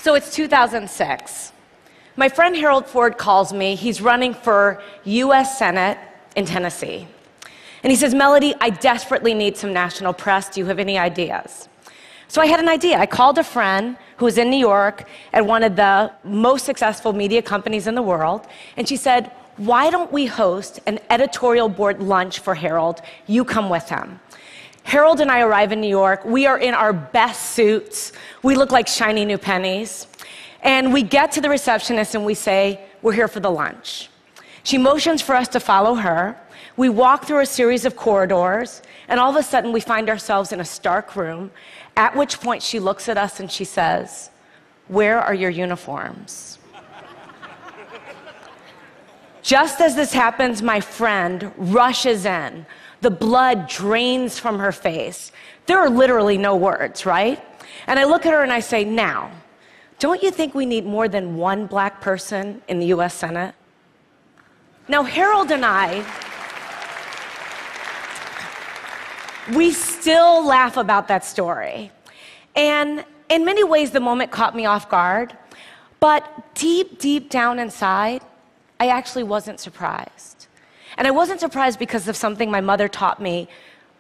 So it's 2006. My friend Harold Ford calls me. He's running for US Senate in Tennessee. And he says, Mellody, I desperately need some national press. Do you have any ideas? So I had an idea. I called a friend who was in New York at one of the most successful media companies in the world. And she said, why don't we host an editorial board lunch for Harold? You come with him. Harold and I arrive in New York. We are in our best suits. We look like shiny new pennies. And we get to the receptionist and we say, we're here for the lunch. She motions for us to follow her. We walk through a series of corridors, and all of a sudden we find ourselves in a stark room, at which point she looks at us and she says, where are your uniforms? Just as this happens, my friend rushes in. The blood drains from her face. There are literally no words, right? And I look at her and I say, now, don't you think we need more than one black person in the US Senate? Now, Harold and I, we still laugh about that story. And in many ways, the moment caught me off guard. But deep, deep down inside, I actually wasn't surprised. And I wasn't surprised because of something my mother taught me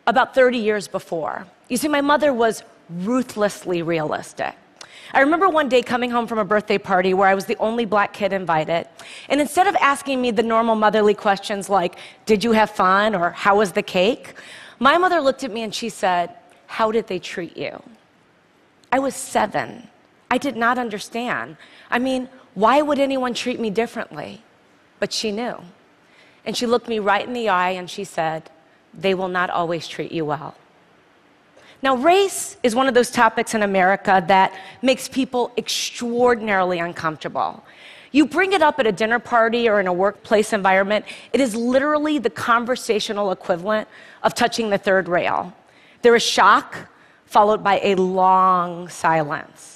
about 30 years before. You see, my mother was ruthlessly realistic. I remember one day coming home from a birthday party where I was the only black kid invited. And instead of asking me the normal motherly questions like, did you have fun or how was the cake? My mother looked at me and she said, how did they treat you? I was 7. I did not understand. I mean, why would anyone treat me differently? But she knew. And she looked me right in the eye and she said, they will not always treat you well. Now, race is one of those topics in America that makes people extraordinarily uncomfortable. You bring it up at a dinner party or in a workplace environment, it is literally the conversational equivalent of touching the third rail. There is shock, followed by a long silence.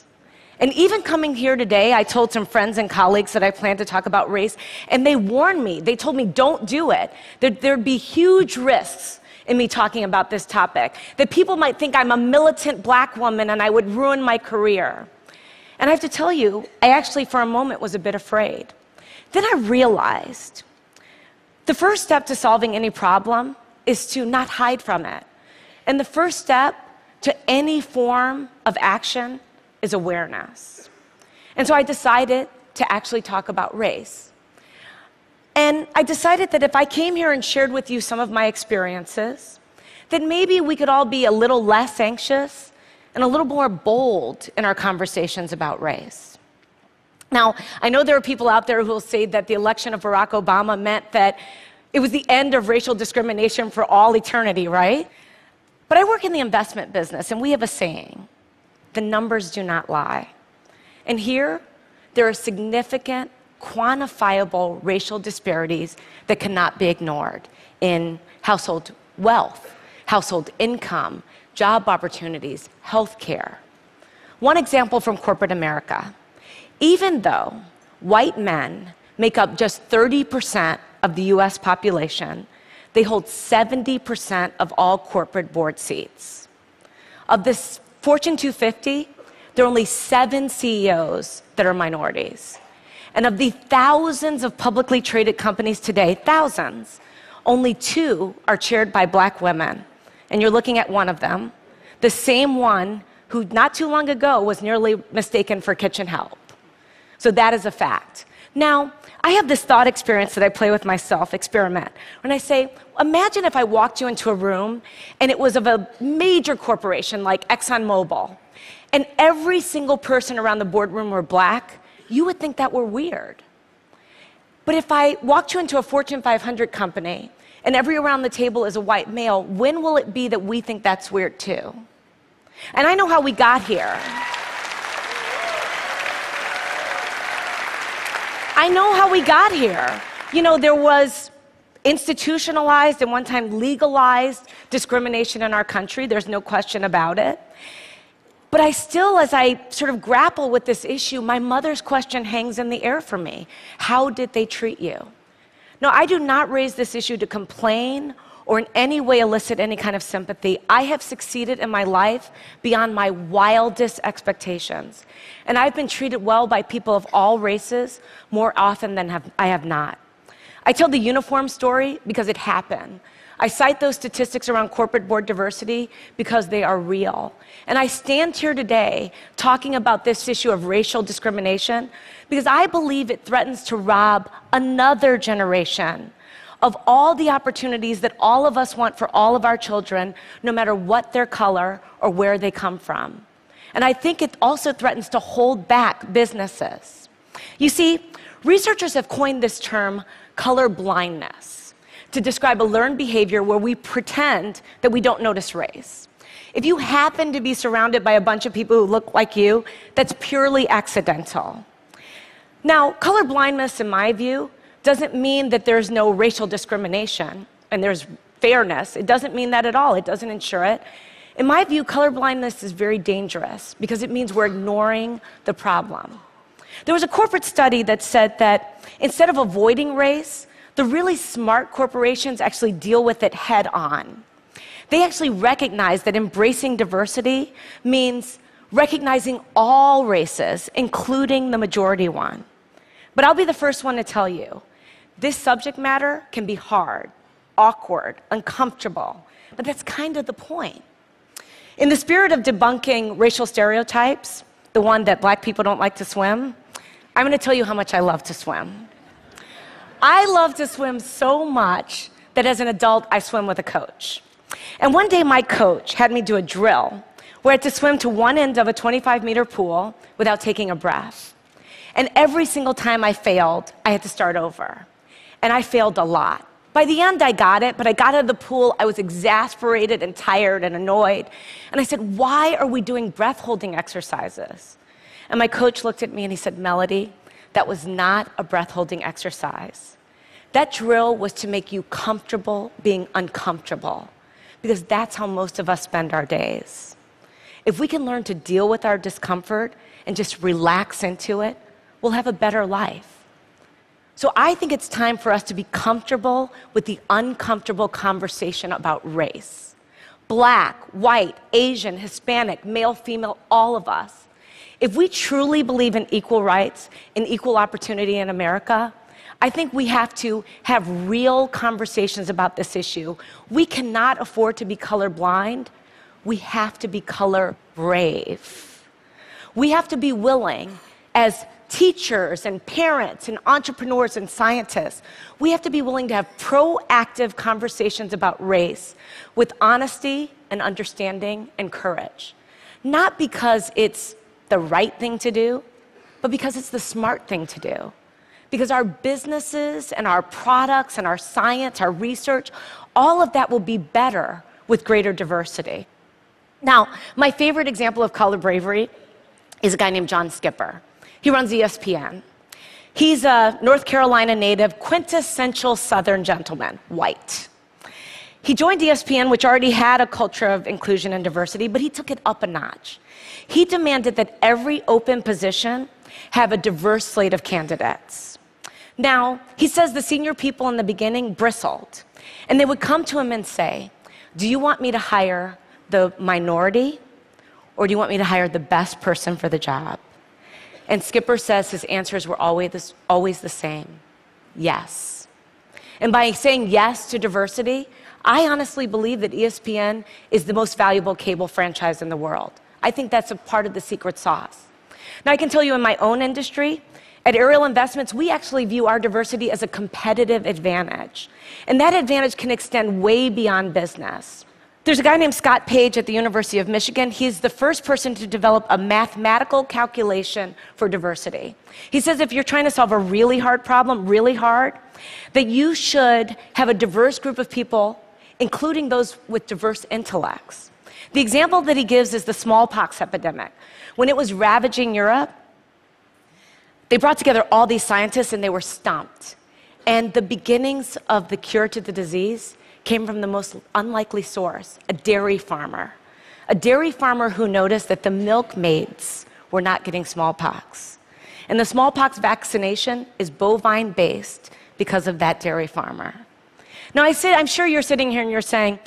And even coming here today, I told some friends and colleagues that I plan to talk about race, and they warned me. They told me, don't do it. There'd be huge risks in me talking about this topic, that people might think I'm a militant black woman and I would ruin my career. And I have to tell you, I actually for a moment was a bit afraid. Then I realized the first step to solving any problem is to not hide from it. And the first step to any form of action is awareness. And so I decided to actually talk about race. And I decided that if I came here and shared with you some of my experiences, that maybe we could all be a little less anxious and a little more bold in our conversations about race. Now, I know there are people out there who will say that the election of Barack Obama meant that it was the end of racial discrimination for all eternity, right? But I work in the investment business, and we have a saying, the numbers do not lie. And here, there are significant, quantifiable racial disparities that cannot be ignored in household wealth, household income, job opportunities, healthcare. One example from corporate America. Even though white men make up just 30% of the US population, they hold 70% of all corporate board seats. Of this Fortune 250, there are only 7 CEOs that are minorities. And of the thousands of publicly traded companies today, thousands, only 2 are chaired by black women. And you're looking at one of them, the same one who not too long ago was nearly mistaken for kitchen help. So that is a fact. Now, I have this thought experience that I play with myself, experiment. When I say, imagine if I walked you into a room and it was of a major corporation like ExxonMobil, and every single person around the boardroom were black, you would think that were weird. But if I walked you into a Fortune 500 company and every around the table is a white male, when will it be that we think that's weird too? And I know how we got here. I know how we got here. You know, there was institutionalized and one time legalized discrimination in our country. There's no question about it. But I still, as I sort of grapple with this issue, my mother's question hangs in the air for me. How did they treat you? No, I do not raise this issue to complain or in any way elicit any kind of sympathy, I have succeeded in my life beyond my wildest expectations. And I've been treated well by people of all races more often than I have not. I tell the uniform story because it happened. I cite those statistics around corporate board diversity because they are real. And I stand here today talking about this issue of racial discrimination because I believe it threatens to rob another generation of all the opportunities that all of us want for all of our children, no matter what their color or where they come from. And I think it also threatens to hold back businesses. You see, researchers have coined this term color blindness to describe a learned behavior where we pretend that we don't notice race. If you happen to be surrounded by a bunch of people who look like you, that's purely accidental. Now, color blindness, in my view, doesn't mean that there's no racial discrimination and there's fairness. It doesn't mean that at all. It doesn't ensure it. In my view, colorblindness is very dangerous because it means we're ignoring the problem. There was a corporate study that said that instead of avoiding race, the really smart corporations actually deal with it head on. They actually recognize that embracing diversity means recognizing all races, including the majority one. But I'll be the first one to tell you, this subject matter can be hard, awkward, uncomfortable, but that's kind of the point. In the spirit of debunking racial stereotypes, the one that black people don't like to swim, I'm going to tell you how much I love to swim. I love to swim so much that as an adult, I swim with a coach. And one day my coach had me do a drill where I had to swim to one end of a 25-meter pool without taking a breath. And every single time I failed, I had to start over. And I failed a lot. By the end, I got it, but I got out of the pool, I was exasperated and tired and annoyed. And I said, why are we doing breath-holding exercises? And my coach looked at me and he said, Mellody, that was not a breath-holding exercise. That drill was to make you comfortable being uncomfortable, because that's how most of us spend our days. If we can learn to deal with our discomfort and just relax into it, we'll have a better life. So I think it's time for us to be comfortable with the uncomfortable conversation about race. Black, white, Asian, Hispanic, male, female, all of us. If we truly believe in equal rights and equal opportunity in America, I think we have to have real conversations about this issue. We cannot afford to be colorblind. We have to be color brave. We have to be willing, as teachers and parents and entrepreneurs and scientists, we have to be willing to have proactive conversations about race with honesty and understanding and courage. Not because it's the right thing to do, but because it's the smart thing to do. Because our businesses and our products and our science, our research, all of that will be better with greater diversity. Now, my favorite example of color bravery is a guy named John Skipper. He runs ESPN. He's a North Carolina native, quintessential Southern gentleman, white. He joined ESPN, which already had a culture of inclusion and diversity, but he took it up a notch. He demanded that every open position have a diverse slate of candidates. Now, he says the senior people in the beginning bristled, and they would come to him and say, do you want me to hire the minority, or do you want me to hire the best person for the job? And Skipper says his answers were always the same: yes. And by saying yes to diversity, I honestly believe that ESPN is the most valuable cable franchise in the world. I think that's a part of the secret sauce. Now, I can tell you in my own industry, at Ariel Investments, we actually view our diversity as a competitive advantage. And that advantage can extend way beyond business. There's a guy named Scott Page at the University of Michigan. He's the first person to develop a mathematical calculation for diversity. He says if you're trying to solve a really hard problem, really hard, that you should have a diverse group of people, including those with diverse intellects. The example that he gives is the smallpox epidemic. When it was ravaging Europe, they brought together all these scientists and they were stumped. And the beginnings of the cure to the disease came from the most unlikely source, a dairy farmer. A dairy farmer who noticed that the milkmaids were not getting smallpox. And the smallpox vaccination is bovine-based because of that dairy farmer. Now, I'm sure you're sitting here and you're saying,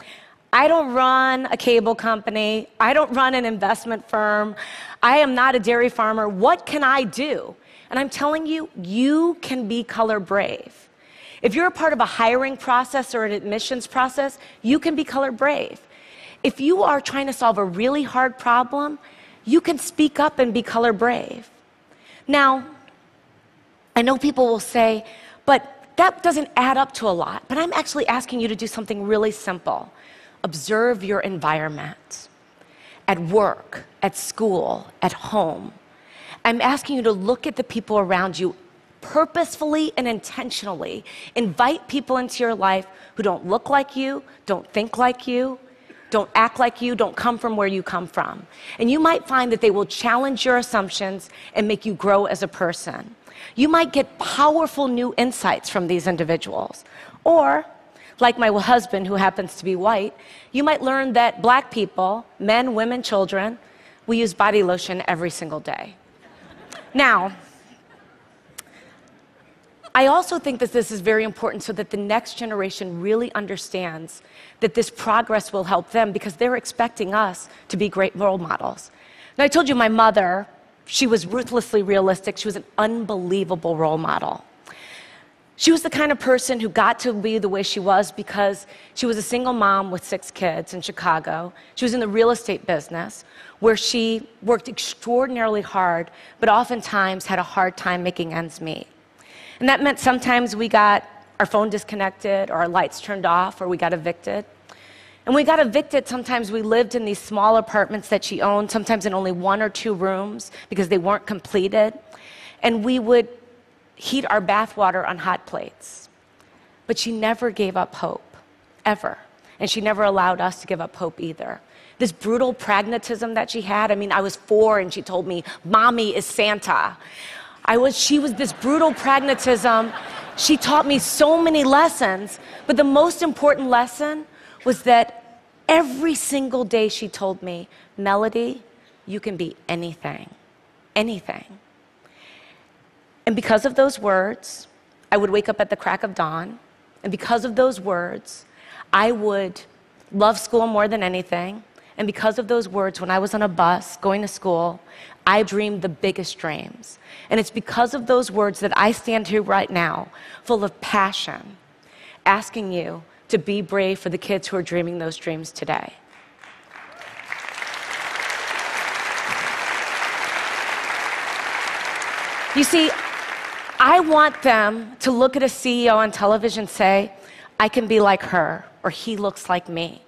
I don't run a cable company. I don't run an investment firm. I am not a dairy farmer. What can I do? And I'm telling you, you can be color brave. If you're a part of a hiring process or an admissions process, you can be color brave. If you are trying to solve a really hard problem, you can speak up and be color brave. Now, I know people will say, but that doesn't add up to a lot. But I'm actually asking you to do something really simple. Observe your environment. At work, at school, at home. I'm asking you to look at the people around you purposefully and intentionally. Invite people into your life who don't look like you, don't think like you, don't act like you, don't come from where you come from. And you might find that they will challenge your assumptions and make you grow as a person. You might get powerful new insights from these individuals. Or, like my husband, who happens to be white, you might learn that black people, men, women, children, we use body lotion every single day. Now, I also think that this is very important so that the next generation really understands that this progress will help them because they're expecting us to be great role models. Now, I told you my mother, she was ruthlessly realistic. She was an unbelievable role model. She was the kind of person who got to be the way she was because she was a single mom with 6 kids in Chicago. She was in the real estate business where she worked extraordinarily hard, but oftentimes had a hard time making ends meet. And that meant sometimes we got our phone disconnected or our lights turned off or we got evicted. And when we got evicted, sometimes we lived in these small apartments that she owned, sometimes in only 1 or 2 rooms because they weren't completed. And we would heat our bathwater on hot plates. But she never gave up hope, ever. And she never allowed us to give up hope either. This brutal pragmatism that she had, I was 4 and she told me, "Mommy is Santa." She was this brutal pragmatism. She taught me so many lessons, but the most important lesson was that every single day she told me, "Mellody, you can be anything, anything." And because of those words, I would wake up at the crack of dawn, and because of those words, I would love school more than anything, and because of those words, when I was on a bus going to school, I dreamed the biggest dreams. And it's because of those words that I stand here right now, full of passion, asking you to be brave for the kids who are dreaming those dreams today. You see, I want them to look at a CEO on television and say, "I can be like her," or "He looks like me."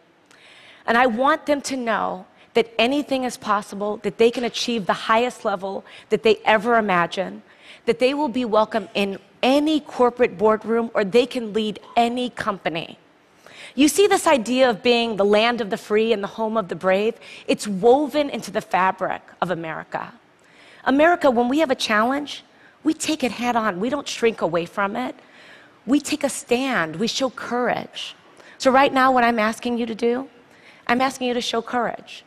And I want them to know that anything is possible, that they can achieve the highest level that they ever imagine, that they will be welcome in any corporate boardroom, or they can lead any company. You see this idea of being the land of the free and the home of the brave? It's woven into the fabric of America. America, when we have a challenge, we take it head on. We don't shrink away from it. We take a stand. We show courage. So right now, what I'm asking you to do, I'm asking you to show courage.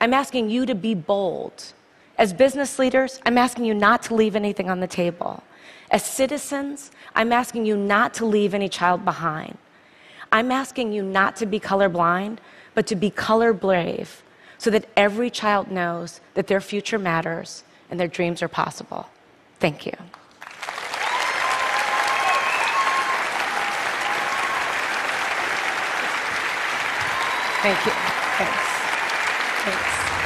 I'm asking you to be bold. As business leaders, I'm asking you not to leave anything on the table. As citizens, I'm asking you not to leave any child behind. I'm asking you not to be colorblind, but to be color brave, so that every child knows that their future matters and their dreams are possible. Thank you. Thank you. Thanks. Thanks.